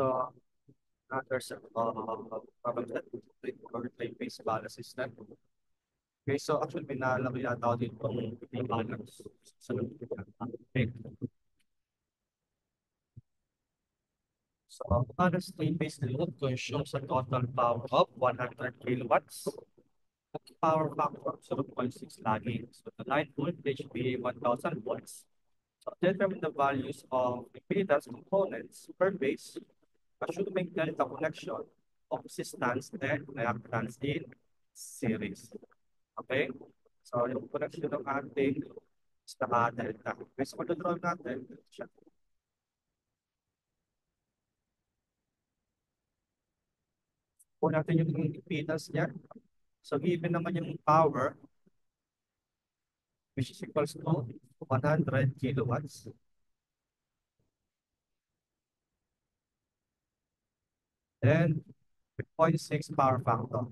So there's a problem that or type-based balance system. Okay, so actually pinalaki yata ako dito yung balance sa okay. So balance type-based load consumes a total power of 100 kilowatts. Power factor of 0.6 lagi. So the line voltage be 1000 volts. So determine the values of impedance components per base, assuming delta connection of resistance and reactance in series. Okay? So yung connection ng ating is naka-delta. Okay, so mag-draw natin siya. Kung natin yung impedance niya, so given naman yung power, which is equals to 100 kilowatts. Then 0.6 power factor.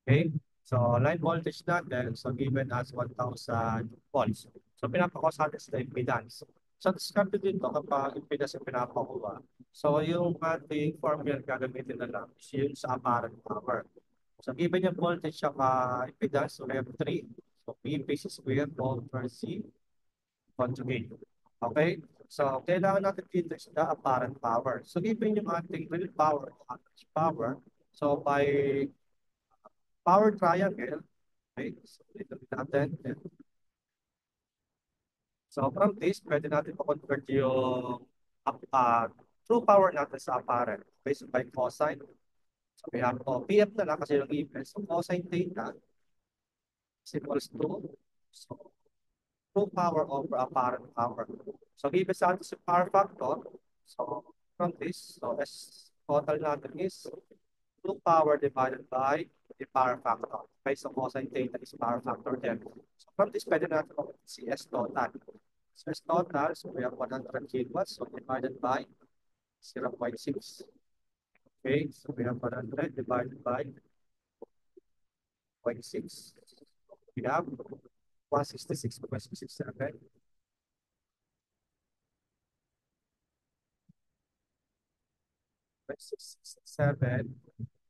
Okay? So line voltage natin, so given as 1,000 volts. So pinapakuha sa atin sa impedance. So discard dito kapag impedance yung pinapakuha. So yung ating formula gagamitin na lang is yun sa apparent power. So given yung voltage sa impedance, so we have 3. So P base square over C conjugate. Okay? So kailangan natin dito is the apparent power. So given yung ating real power, average power, so by power triangle, okay? So dito natin. So from this, pwede natin pa-convert yung true power natin sa apparent based by cosine. So we have PF na lang kasi yung given. So cosine theta is equals to so, true power over apparent power. So given sa atin si power factor, so from this, so S total natin is true power divided by the power factor. Okay, so cosine theta is power factor then. So from this, pwede natin si S total. So S total, so we have 100 kilowatts, so divided by 0.6. Okay, so we have 100 divided by 0.6. We have 166.67.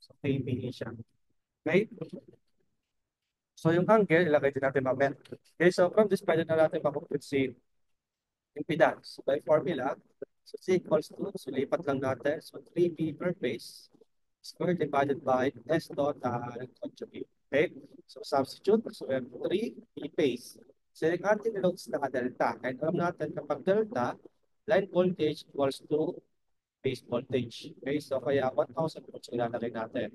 So KB siya. Okay? So yung angle, ilagay din natin mamaya. Okay, so from this, pwede na natin makumpute si impedance. By formula, so C equals to, so lipat lang natin. So 3B per base square divided by S total conjugate. Okay? So substitute, so we have 3B base. So yung ating loads naka-delta. And alam natin kapag delta, line voltage equals to base voltage. Okay? So kaya 1,000 volts ilalagay natin.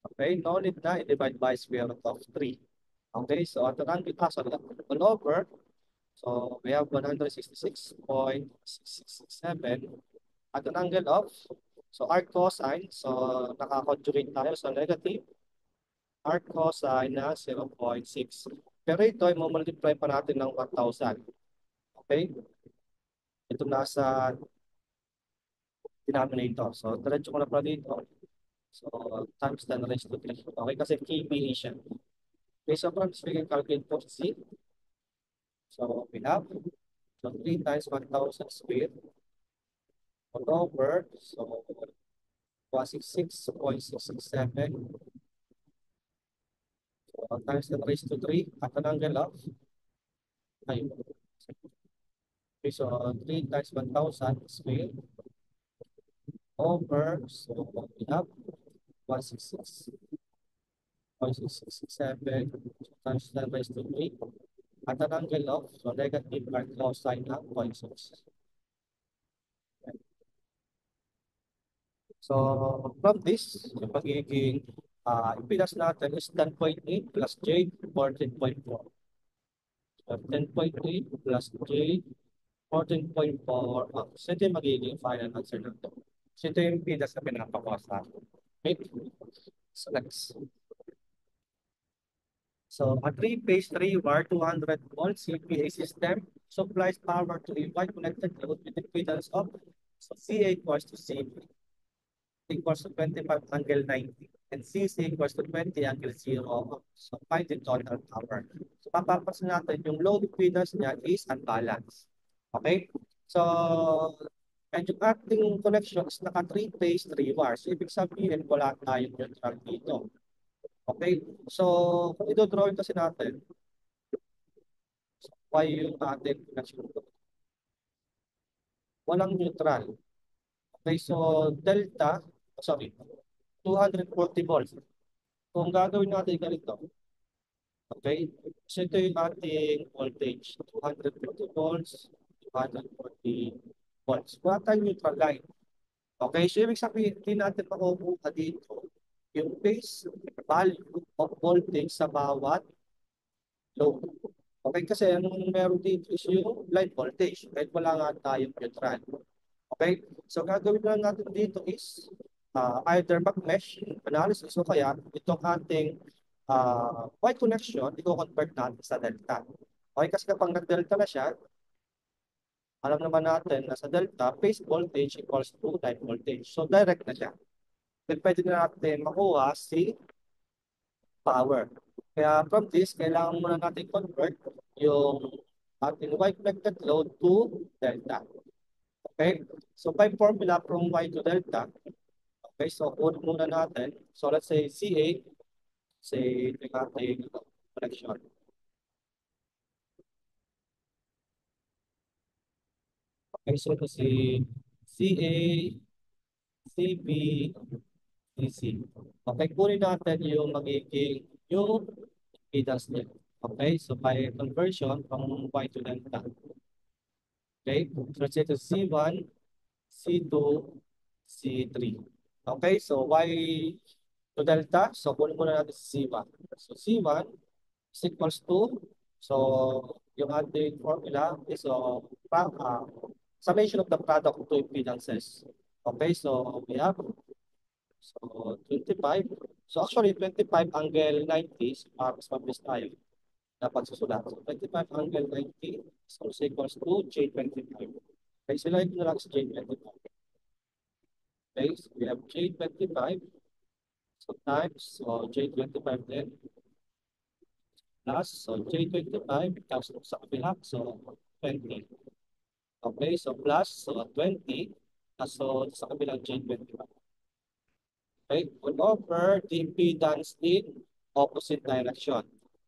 Okay? No need na i-divide by square root of 3. Okay? So at the random so all over, so we have 166.667 at an angle of, so arc cosine, so naka-conjugate tayo sa negative, arc cosine na 0.6. Pero ito ay multiply pa natin ng 1,000. Okay? Ito nasa denominator. So, diretso ko na pala dito. So, times 10 raised to 3. Okay, kasi KBA siya. Okay, so from this, we can calculate for C. So, we have so 3 times 1,000 squared all over, so 166.667 so, times 10 raised to 3 at an angle of, ayun. Okay, so 3 times 1,000 squared over, so we have 166.667 times 10 raised to 3 at an angle of, so negative arc cosine ng 0.6. So, from this, yung pagiging impedance natin is 10.8 plus J 14.4. So, 10.8 plus J 14.4. So, ito yung magiging final answer nito. So, ito yung impedance na pinapakuha sa atin. Okay? So, next. So, a three-phase, three-wire, 200 volt CPA system supplies power to a wide connected load with impedance of so CA equals to CB equals to 25 angle 90 and CC equals to 20 angle 0. So find the total power. So So, mapapansin natin yung load impedance niya is unbalanced. Okay? So, and yung ating connection is naka 3 phase, 3 wires. So, ibig sabihin, wala tayong neutral dito. Okay? So, kung ito-drawing kasi natin, why yung ating connection? Walang neutral. Okay, so delta, sorry, 240 volts. Kung gagawin natin ganito, okay, so ito yung ating voltage, 250 volts, 240 volts. Wala tayong neutral line. Okay, so ibig sabihin, hindi natin makukuha dito yung phase value of voltage sa bawat load. Okay, kasi anong meron dito is yung line voltage, kahit wala nga tayong neutral. Okay? So, gagawin lang natin dito is either mag-mesh analysis o kaya itong ating Y connection, i-convert natin sa delta. Okay? Kasi kapag nag-delta na siya, alam naman natin na sa delta, phase voltage equals to line voltage. So, direct na siya. Then, pwede na natin makuha si power. Kaya from this, kailangan muna natin convert yung ating Y connected load to delta. Okay? So, by formula from Y to delta, okay, so kunin muna natin. So let's say CA, say ito yung ating connection. Okay, so ito si CA, CB, DC. Okay, kunin natin yung magiging yung impedance niya. Okay, so by conversion from Y to delta. Okay, so let's say ito C1, C2, C3. Okay, so Y to delta. So kunin muna natin si C1. So C1 is equals to, so yung ating formula is summation of the product of two impedances. Okay, so we have so 25. So actually 25 angle 90 para mas mabilis tayo. Dapat susulat. So 25 angle 90 is also equals to J25. Okay, so like na lang sa J25. Okay, so we have J25. So times so J25 then plus so J25 tapos sa kabila so 20. Okay, so plus so 20 so sa kabilang J25. Okay, all over the impedance in opposite direction.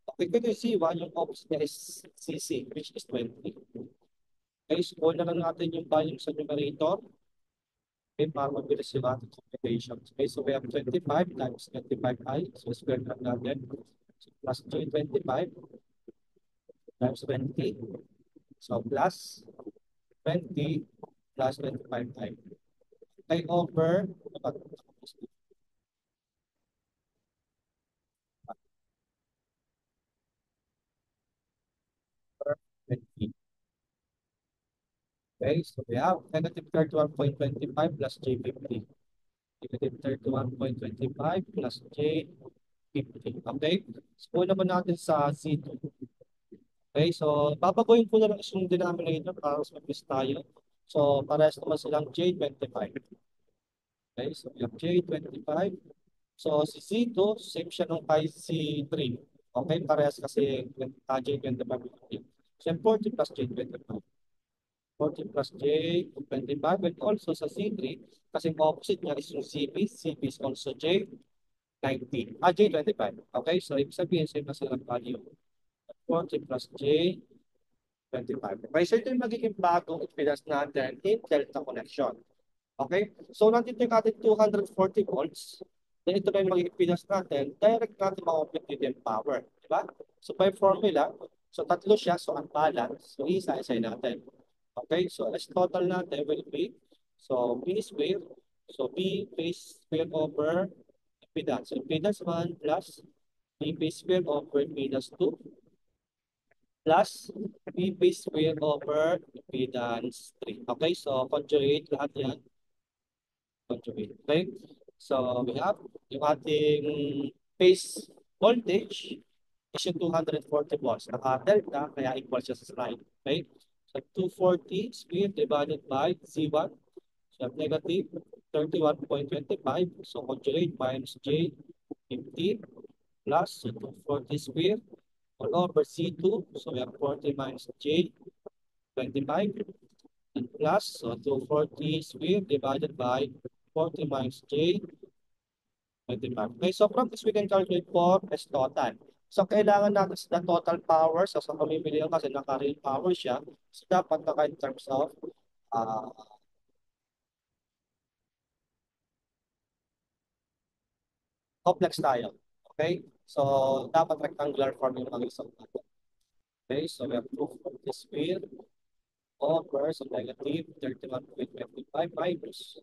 Okay, kung yung C1, yung opposite niya is CC, which is 20. Okay, so na lang natin yung volume sa numerator. Okay, para mabilis yung ating computations. Okay, so we have 25 times 25i. So square lang natin. So plus J25 times 20. So plus 20 plus 25 i. Okay, over 20. Okay, so we have negative 31.25 plus J50. Negative 31.25 plus J50. Okay, so naman natin sa C2. Okay, so babaguhin ko na lang yung denominator para mas mabilis tayo. So parehas naman silang J25. Okay, so we have J25. So si C2, same siya nung kay C3. Okay, parehas kasi J25. So 40 plus J25. 40 plus J25 and also sa C3, kasi opposite niya is yung CB. CB is also J19. J25. Okay, so ibig sabihin same na silang value. 40 plus J25. Okay, so ito yung magiging bagong impedance natin in delta connection. Okay, so nandito yung ating 240 volts. Then ito na yung magiging impedance natin. Direct natin ma-compute dito yung power. Diba? So by formula, so tatlo siya, so unbalanced. So isa-isa natin. Okay, so as total natin will be, so B square, so B base square over impedance. So impedance 1 plus B base square over impedance 2 plus B base square over impedance 3. Okay, so conjugate lahat yan. Conjugate. Okay, so we have yung ating base voltage is yung 240 volts. Naka-delta, kaya equal siya sa slide. Okay, so 240 squared divided by Z1. So negative 31.25. So conjugate minus J50 plus so 240 squared all over C2. So we have 40 minus J, 25, and plus, so 240 squared divided by 40 minus J, 25. Okay, so from this, we can calculate for S total. So, kailangan natin sa total power. So, sa pamimili kasi naka-real power siya. So, dapat naka in terms of uh, complex tayo. Okay? So, dapat rectangular form yung mag-isang natin. Okay, so we have 240 squared over, so negative 31.25 minus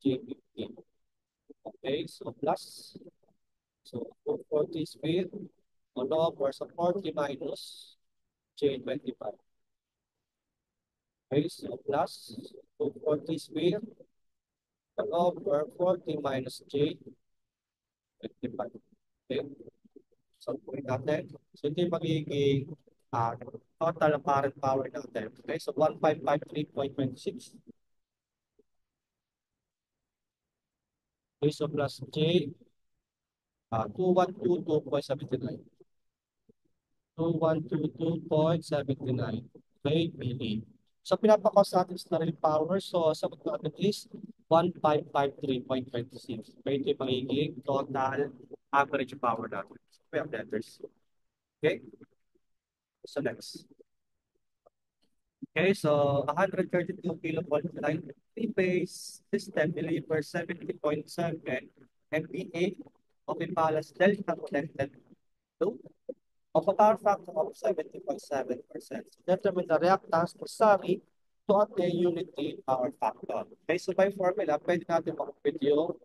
J15. Okay, so plus, so 240 squared all over, so 40 minus J25. Okay, so plus 240 squared all over 40 minus J25. Okay, so point natin. So ito yung magiging total apparent power natin. Okay, so 1553.26. Okay, so plus J 2122.79. 2122.79. Okay, milli. So pinapakos natin sa real power. So sagot natin is 1553.26. Okay, ito yung magiging total average power natin. So we have letters. Okay, so next. Okay, so 132 kilovolt line, three-phase system delivers 70.7 MVA of imbalance delta connected load of a power factor of 70.7%. Determine the reactance necessary to attain unity power factor. Okay, so by formula, pwede natin makapit yung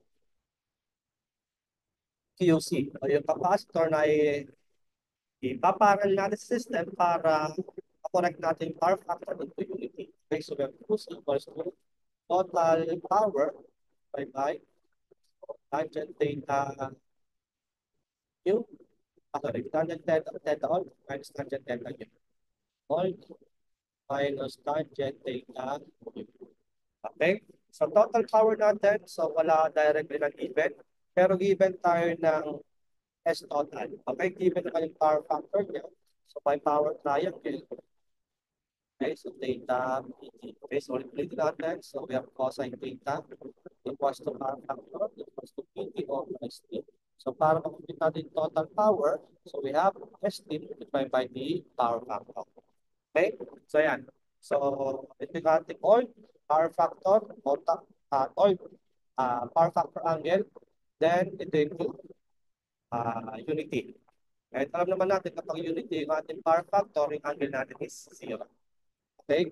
QC o yung capacitor na ipaparal natin sa system para correct natin yung power factor into unity. Okay, so we have QC equals to total power by tangent theta Q. Sorry, tangent theta all minus tangent theta Q. All minus tangent theta Q. Okay? So total power natin, so wala directly na given. Pero given tayo ng S total. Okay, given naman yung power factor niya. So by power triangle, okay, so theta PT. Okay, so ulit natin. So we have cosine theta equals to power factor equals to PT over ST. So para makikita natin total power, so we have ST multiplied by the power factor. Okay, so yan. So ito yung ating oil, power factor, oil, power factor angle, then ito yung unity. Kahit alam naman natin kapag unity yung ating power factor, yung angle natin is 0. Okay?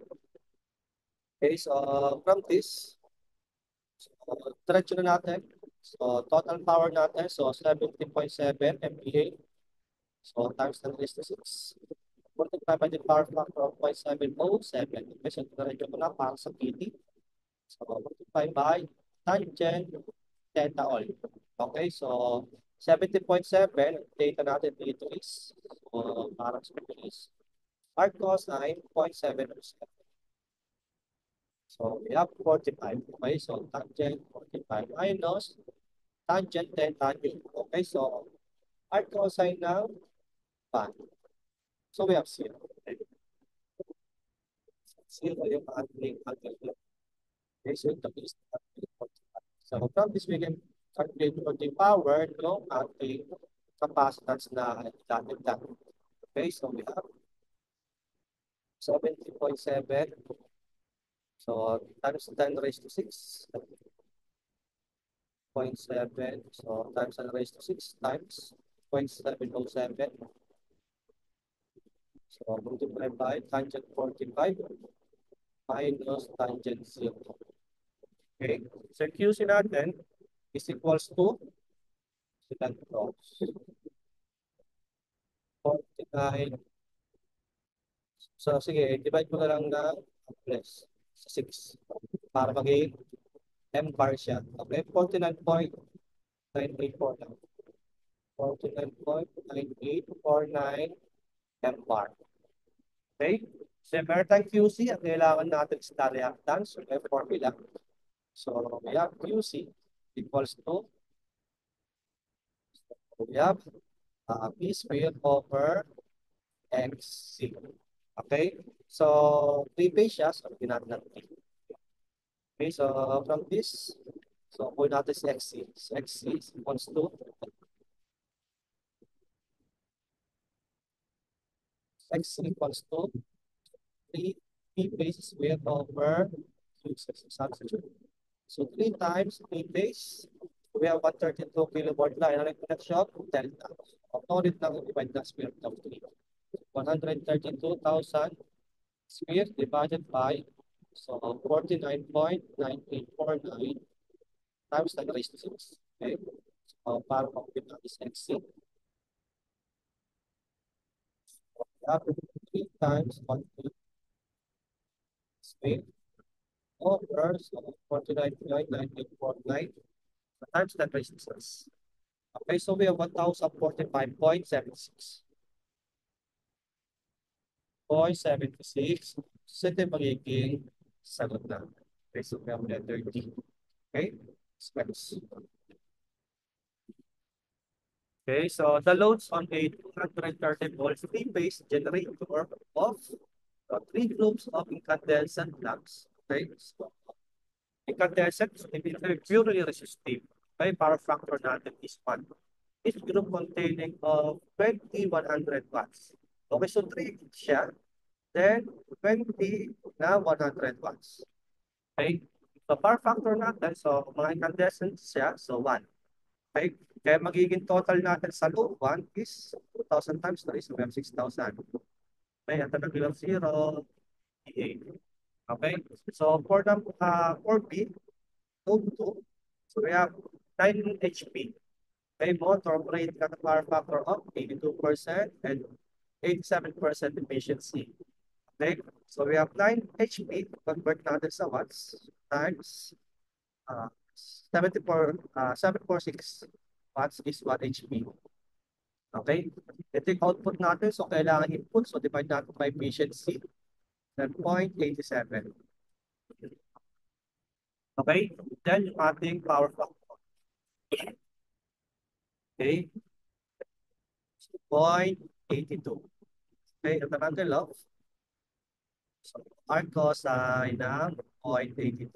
Okay, so from this, so, diretso na natin. So total power natin, so 17.7 MPa. So times 10 raised to 6. Multiply by the power factor of 0.707. Okay, so diretso ko na para sa PT. So multiply by tangent theta all. Okay, so 70.7, data natin dito is, so parang sa is arc cosine 0.7%. So we have 45. Okay, so tangent 45 minus tangent theta u. Okay, so arc cosine ng 1. So we have 0. Okay. 0 yung ating angle. Okay, so ito is 45. So from this we can calculate the power ng ating capacitance na dati. Okay, so we have 70.7. So times 10 raised to 6. 0.7. So times 10 raised to 6 times 0.707. So multiply by tangent 45 minus tangent 0. Okay. So QC natin is equals to silang to 49. So sige, divide mo na lang na plus sa 6 para maging M bar siya. Okay, 49.984 lang. 49.9849 M bar. Okay? So meron tayong QC, ang kailangan natin is na reactance, so may formula. So we have QC equals to, we have P squared over XC. Okay? So, three-phase siya. So, natin ng three. Okay, so from this, so po natin si XC. So, XC is equals to XC equals to 3 P base square over Q substitute. So 3 times P base, we have 132 kilowatt line. Ano yung connection? Delta. Ulit lang divide na square root of 3. 132,000 square divided by, so 49.9849 times 10 raised to 6. Okay. So para makapit natin sa XC, we have 3 times 1 square over, so 49.9849 times 10 raised to 6. Okay, so we have 1,045.76. 0.76. So ito yung magiging sagot na. Okay, so we have letter D. Okay, specs. Okay, so the loads on a 230 volts three-phase generator of three globes of incandescent lamps. Okay, so incandescent is purely resistive. Okay, power factor natin is 1. Each group containing of 20,100 watts. Okay, so 3 siya. Then 20 na 100 watts. Okay? So power factor natin, so mga incandescent siya, so 1. Okay? Kaya magiging total natin sa load 1 is 2,000 times 3, so we have 6,000. Okay, at the of 0, 8. Okay? So for the for B, load 2, so we have 9 HP. Okay, motor operating at a power factor of 82% and 87% efficiency. Okay, so we have 9 HP, convert natin sa watts, times 746 watts is 1 HP. Okay, ito yung output natin, so kailangan input, so divide natin by efficiency, 0.87. Okay, then yung ating power factor. Okay, 0.82. Okay, ito natin love. So, R cosine ng 0.82.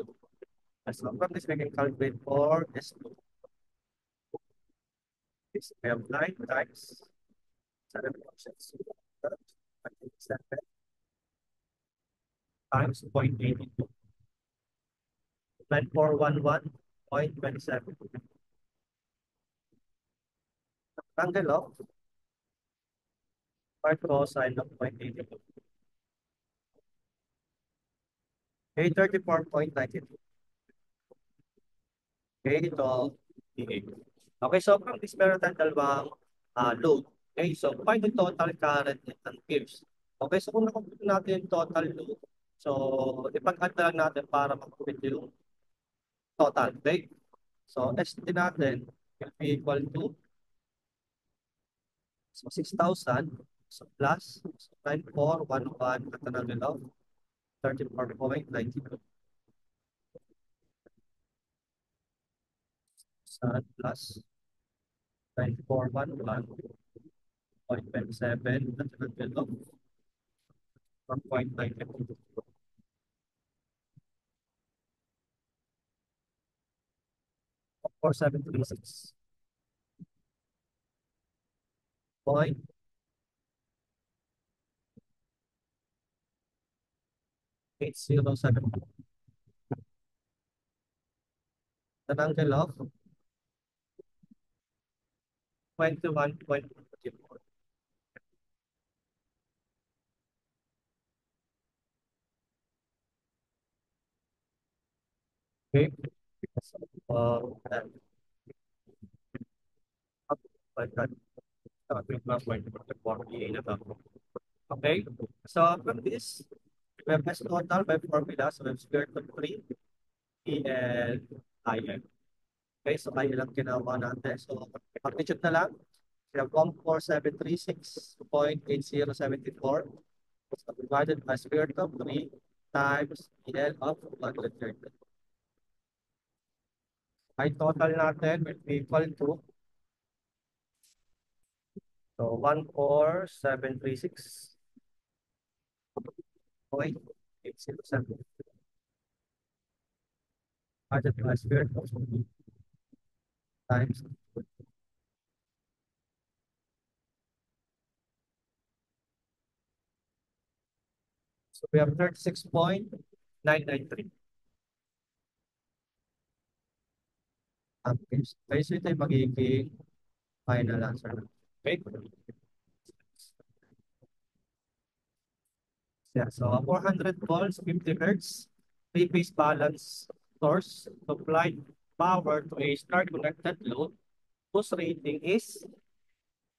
So, from this, we can calculate for S2. This we have 9 times 7 functions. 7 times 0.82. 9411.27. Angle of R cosine of 0.82. Okay, 34.92. Okay, ito, 8. Okay, so from this, meron tayong dalawang load. Okay, so find the total current and amperes. Okay, so kung nakumpute natin yung total load, so ipag-add na lang natin para makumpute yung total. Okay, so ST natin will be equal to, so 6,000, so plus, so 9411 at an angle of 34.92. Plus 9411.27 at an angle of 1.92. 4736. Point 807. An angle of 21.44. Okay. So, that. Like that. 21.48 na to. Okay. So from this, we have S total by formula. So we have square root of 3 EL IL. Okay. So IL lang ginawa natin. So magnitude na lang. We have 14736.8074. So divided by square root of 3 times EL of 130. Ay total natin will be equal to, so 14736 0.807 divided by square root of times. So we have 36.993. Okay, so ito yung magiging final answer. Okay? Yeah, so 400 volts, 50 hertz, three-phase balance source supplied power to a star-connected load whose rating is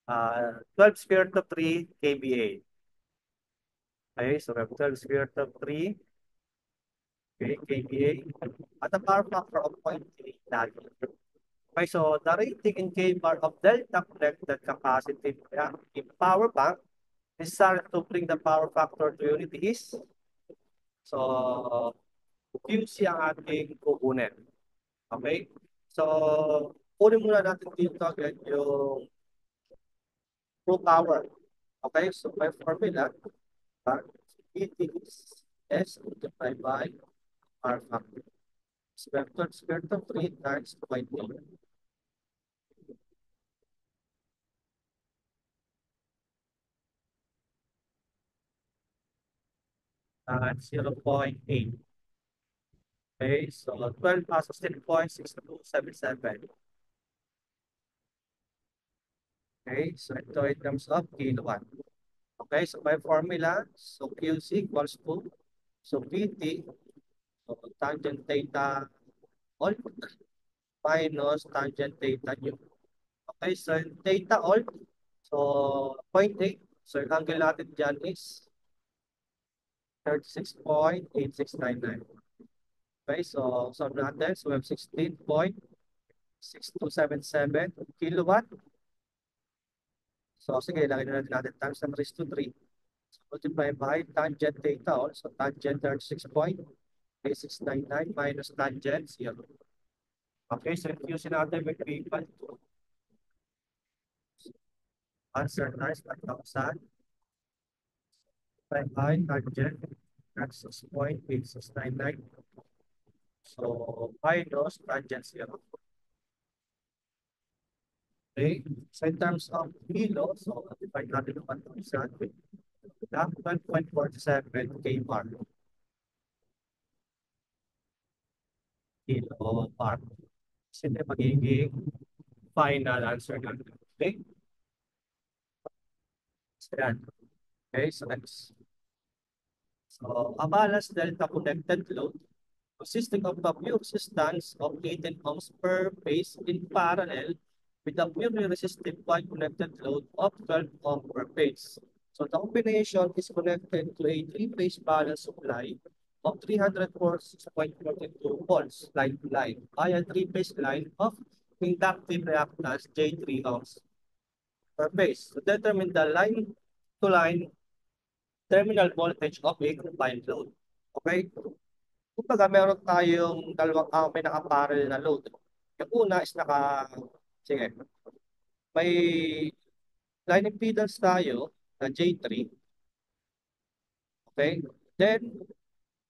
12 square root of 3 kVA. Okay, so we have 12 square root of 3 okay, kVA at a power factor of 0.3 lagi. Okay, so the rating in kVAR of delta connected capacitive in power bank necessary to bring the power factor to unity is so QC ang ating kukunin. Okay? So, kunin muna natin dito agad yung true power. Okay? So, by formula, PT is S multiplied by R factor. Square root of 3 times 0.8. That's 0.8. Okay, so 12 plus 16.6277. Okay, so ito in terms of kilowatt. Okay, so by formula, so QC equals to, so PT, so tangent theta all minus tangent theta nu. Okay, so theta all, so 0.8. So yung angle natin dyan is 36.8699. Okay, so solve natin. So we have 16.6277 kilowatt. So sige, lagay na natin times ng raised to 3. So multiply by tangent theta all. So tangent 36.8699 minus tangent 0. Okay, so using natin will be equal to answer times 1,000 by tangent that's 6.8699. So minus tangent 0. Okay, so in terms of kilo, so divide natin ng 1,000 with 1.47 kbar. Kilo bar. Kasi ito magiging final answer natin. Okay? So yan. Okay, so next. So a balanced delta connected load consisting of the pure resistance of 18 ohms per phase in parallel with a purely resistive point connected load of 12 ohms per phase. So the combination is connected to a three-phase balance supply of 346.42 volts line to line by a three-phase line of inductive reactance J3 ohms per phase to determine the line to line terminal voltage of a combined load. Okay? Kumbaga, meron tayong dalawang may naka-parallel na load. Yung una is sige, may line impedance tayo na J3. Okay? Then,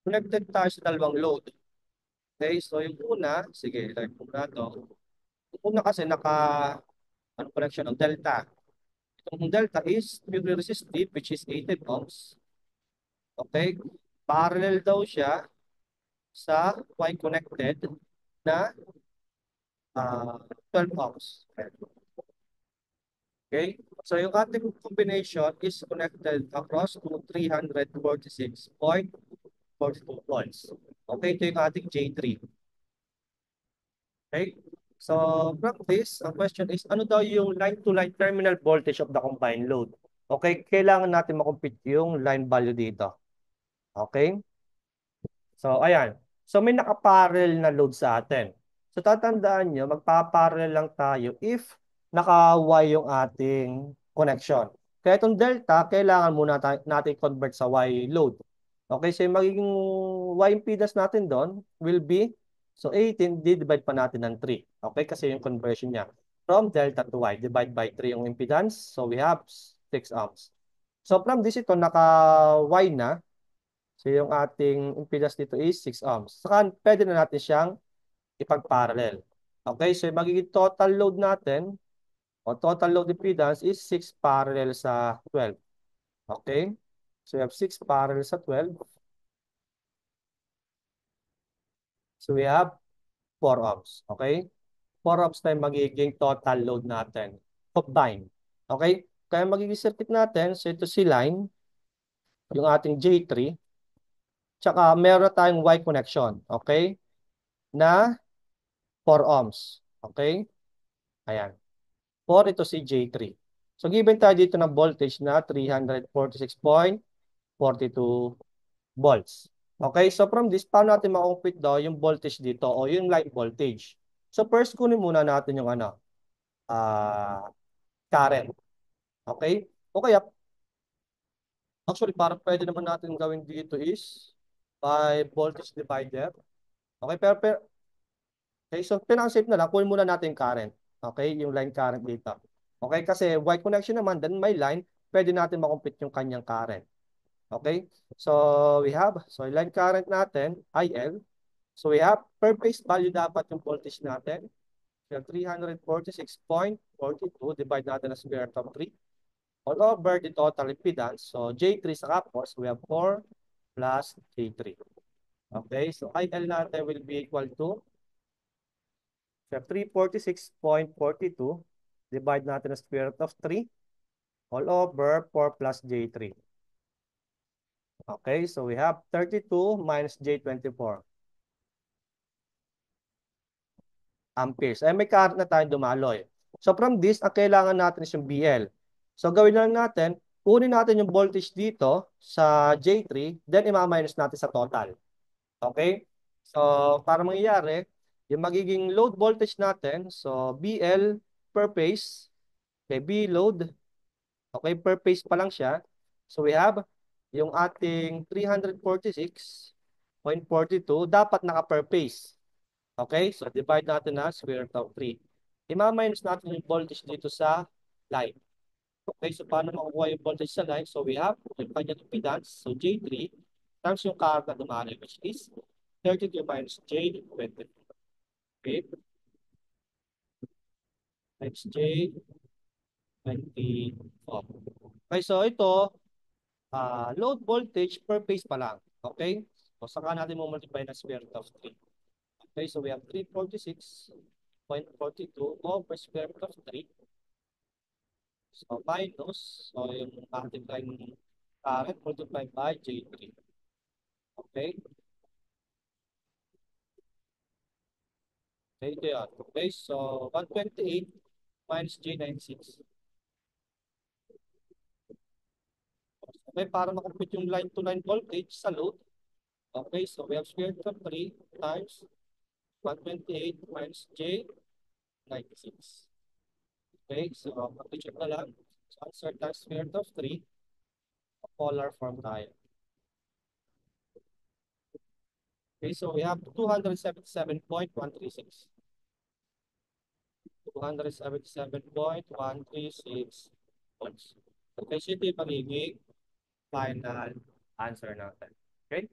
connected tayo sa dalawang load. Okay? So, yung una, sige, like muna to. Yung una kasi connection ng delta. Itong delta is purely resistive, which is 18 ohms. Okay? Parallel daw siya sa Y connected na 12 ohms. Okay? So yung ating combination is connected across to 346.42 volts. Okay, ito yung ating J3. Okay? So from this, ang question is, ano daw yung line-to-line terminal voltage of the combined load? Okay, kailangan natin makompute yung line value dito. Okay? So, ayan. So, may nakaparallel na load sa atin. So, tatandaan nyo, magpaparallel lang tayo if naka-Y yung ating connection. Kaya itong delta, kailangan muna natin convert sa Y load. Okay, so yung magiging Y impedance natin doon will be, so 18, divide pa natin ng 3. Okay, kasi yung conversion niya. From delta to Y, divide by 3 yung impedance. So, we have 6 ohms. So, from this, ito naka-Y na. So yung ating impedance dito is 6 ohms. Saka pwede na natin siyang ipag-parallel. Okay, so yung magiging total load natin o total load impedance is 6 parallel sa 12. Okay? So we have 6 parallel sa 12. So we have 4 ohms. Okay? 4 ohms na yung magiging total load natin. Combined. Okay? Kaya magiging circuit natin, so ito si line, yung ating J3, tsaka meron tayong Y connection. Okay? Na 4 ohms. Okay? Ayan. 4 ito si J3. So given tayo dito ng voltage na 346.42 volts. Okay, so from this, paano natin makumpute daw yung voltage dito o yung line voltage? So first, kunin muna natin yung current. Okay? O kaya, actually, parang pwede naman natin gawin dito is by voltage divider. Okay, okay, so pinaka-safe na lang, kunin muna natin yung current. Okay, yung line current dito. Okay, kasi white connection naman, then may line, pwede natin makumpute yung kanyang current. Okay, so we have, so line current natin, IL. So we have per phase value dapat yung voltage natin. So 346.42 divide natin na square root of 3 all over the total impedance. So J3 sa kapos, we have 4 plus J3. Okay, so IL natin will be equal to so 346.42 divide natin na square root of 3 all over 4 plus J3. Okay, so we have 32 minus J24 amperes. Ay, may current na tayong dumaloy. So from this, ang kailangan natin is yung BL. So gawin lang natin, kunin natin yung voltage dito sa J3, then ima-minus natin sa total. Okay? So para mangyayari, yung magiging load voltage natin, so BL per phase, okay, B load, okay, per phase pa lang siya. So we have yung ating 346.42 dapat naka per phase. Okay? So, divide natin na square root of 3. Ima-minus natin yung voltage dito sa line. Okay? So, paano makukuha yung voltage sa line? So, we have yung kanyang impedance. So, J3 times yung current na dumali, which is 32 minus J20. Okay? Times J24. Okay, so ito, load voltage per phase pa lang. Okay? So, saka natin mo multiply na square root of 3. Okay, so we have 346.42 over square root of 3. So minus, so yung ating line current multiplied by J3. Okay? Okay, ito yun. Okay, so 128 minus J96. Okay, para makompute yung line-to-line voltage sa load. Okay, so we have square root of 3 times 128 minus J96. Okay, so mag-check na lang. So answer times square root of 3, polar form tayo. Okay, so we have 277.136. 277.136 volts. Okay, so ito yung magiging final answer natin. Okay?